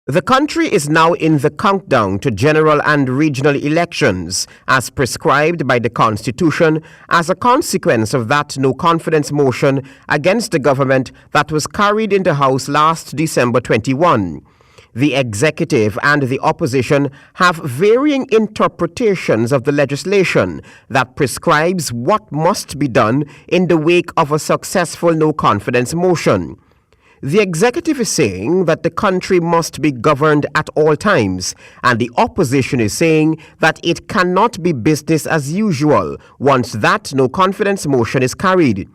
The country is now in the countdown to general and regional elections as prescribed by the Constitution as a consequence of that no-confidence motion against the government that was carried in the House last December 21. The executive and the opposition have varying interpretations of the legislation that prescribes what must be done in the wake of a successful no-confidence motion. The executive is saying that the country must be governed at all times, and the opposition is saying that it cannot be business as usual once that no-confidence motion is carried.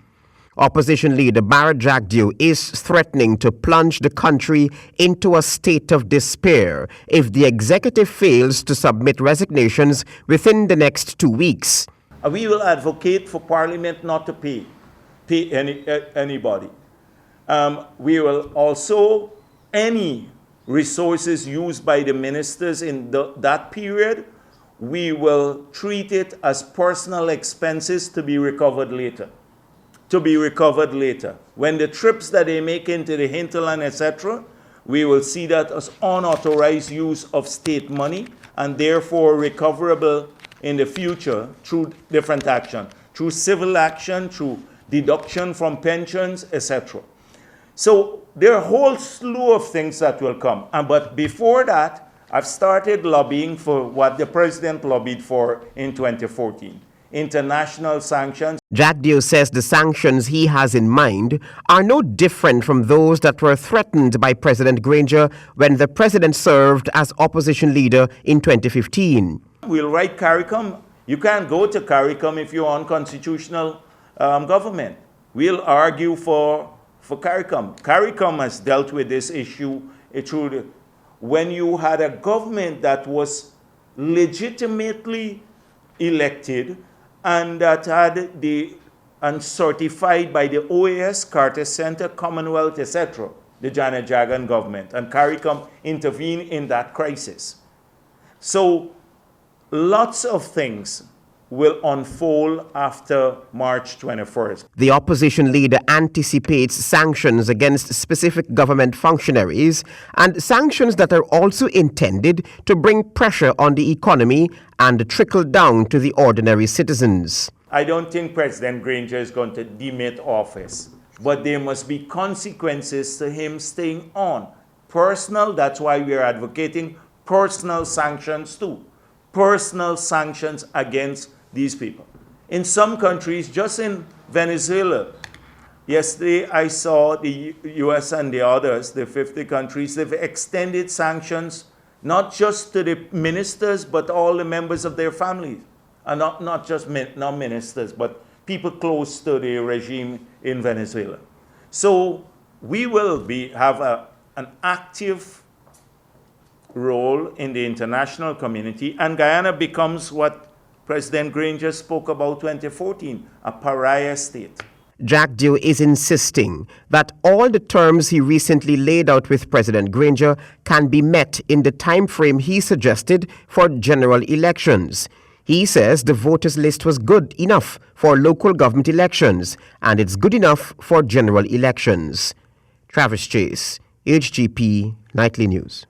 Opposition leader Jagdeo is threatening to plunge the country into a state of despair if the executive fails to submit resignations within the next 2 weeks. We will advocate for Parliament not to pay anybody. We will also, any resources used by the ministers in that period, we will treat it as personal expenses to be recovered later. When the trips that they make into the hinterland, etc., we will see that as unauthorized use of state money and therefore recoverable in the future through different action, through civil action, through deduction from pensions, etc. So there are a whole slew of things that will come. But before that, I've started lobbying for what the president lobbied for in 2014, international sanctions. Jagdeo says the sanctions he has in mind are no different from those that were threatened by President Granger when the president served as opposition leader in 2015. We'll write CARICOM. You can't go to CARICOM if you're unconstitutional government. We'll argue for CARICOM. CARICOM has dealt with this issue when you had a government that was legitimately elected and that had and certified by the OAS, Carter Center, Commonwealth, etc., the Janet Jagan government. And CARICOM intervened in that crisis. So lots of things will unfold after March 21st. The opposition leader anticipates sanctions against specific government functionaries and sanctions that are also intended to bring pressure on the economy and trickle down to the ordinary citizens. I don't think President Granger is going to demit office, but there must be consequences to him staying on. Personal, that's why we are advocating personal sanctions too. Personal sanctions against these people. In some countries, just in Venezuela, yesterday I saw the US and the others, the 50 countries, they've extended sanctions not just to the ministers, but all the members of their families. And not just not ministers, but people close to the regime in Venezuela. So we will have an active role in the international community, and Guyana becomes what President Granger spoke about 2014, a pariah state. Jagdeo is insisting that all the terms he recently laid out with President Granger can be met in the time frame he suggested for general elections. He says the voters list was good enough for local government elections and it's good enough for general elections. Travis Chase, HGP Nightly News.